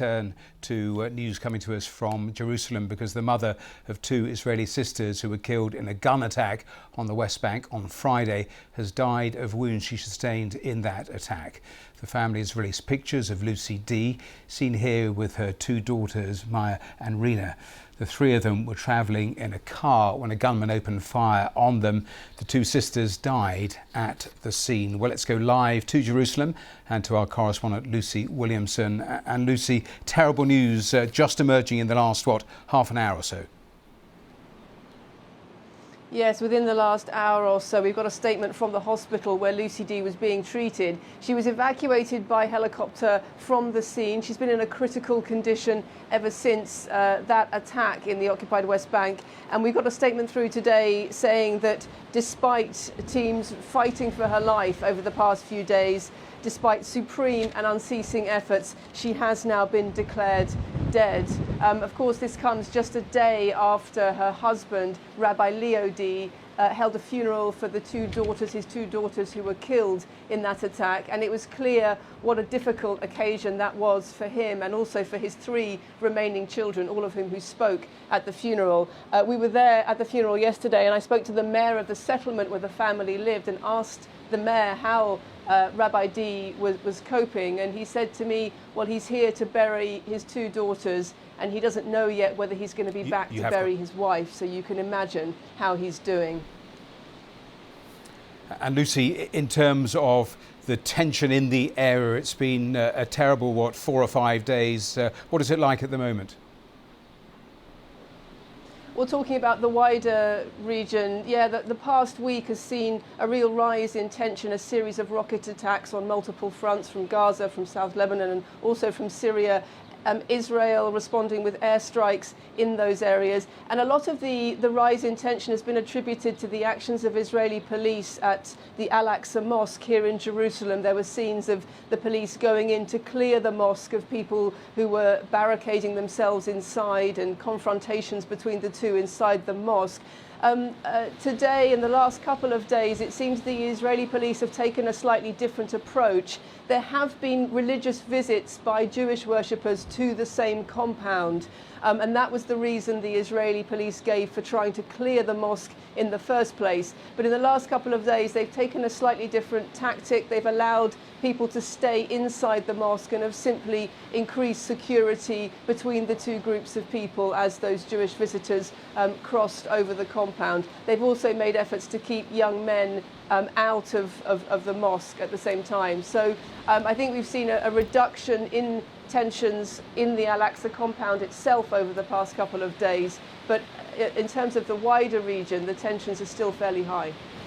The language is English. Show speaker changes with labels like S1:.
S1: turn to news coming to us from Jerusalem, because the mother of two Israeli sisters who were killed in a gun attack on the West Bank on Friday has died of wounds she sustained in that attack. The family has released pictures of Lucy D, seen here with her two daughters, Maia and Rina. The three of them were travelling in a car when a gunman opened fire on them. The two sisters died at the scene. Well, let's go live to Jerusalem and to our correspondent Lucy Williamson. And Lucy, terrible news just emerging in the last, half an hour or so?
S2: Yes, within the last hour or so, we've got a statement from the hospital where Lucy D was being treated. She was evacuated by helicopter from the scene. She's been in a critical condition ever since that attack in the occupied West Bank. And we've got a statement through today saying that despite teams fighting for her life over the past few days, despite supreme and unceasing efforts, she has now been declared dead. Of course, this comes just a day after her husband, Rabbi Leo D, held a funeral for his two daughters who were killed in that attack. And it was clear what a difficult occasion that was for him and also for his three remaining children, all of whom who spoke at the funeral. We were there at the funeral yesterday, and I spoke to the mayor of the settlement where the family lived and asked the mayor how Rabbi D was coping, and he said to me, well, he's here to bury his two daughters and he doesn't know yet whether he's going to be back to bury his wife, so you can imagine how he's doing.
S1: And Lucy, in terms of the tension in the area, it's been a terrible, 4 or 5 days. What is it like at the moment?
S2: Well, talking about the wider region, the past week has seen a real rise in tension, a series of rocket attacks on multiple fronts from Gaza, from South Lebanon and also from Syria. Israel responding with airstrikes in those areas. And a lot of the rise in tension has been attributed to the actions of Israeli police at the Al-Aqsa Mosque here in Jerusalem. There were scenes of the police going in to clear the mosque of people who were barricading themselves inside, and confrontations between the two inside the mosque. Today, in the last couple of days, it seems the Israeli police have taken a slightly different approach. There have been religious visits by Jewish worshippers to the same compound. And that was the reason the Israeli police gave for trying to clear the mosque in the first place. But in the last couple of days, they've taken a slightly different tactic. They've allowed people to stay inside the mosque and have simply increased security between the two groups of people as those Jewish visitors crossed over the compound. They've also made efforts to keep young men out of the mosque at the same time. So I think we've seen a reduction in tensions in the Al-Aqsa compound itself over the past couple of days. But in terms of the wider region, the tensions are still fairly high.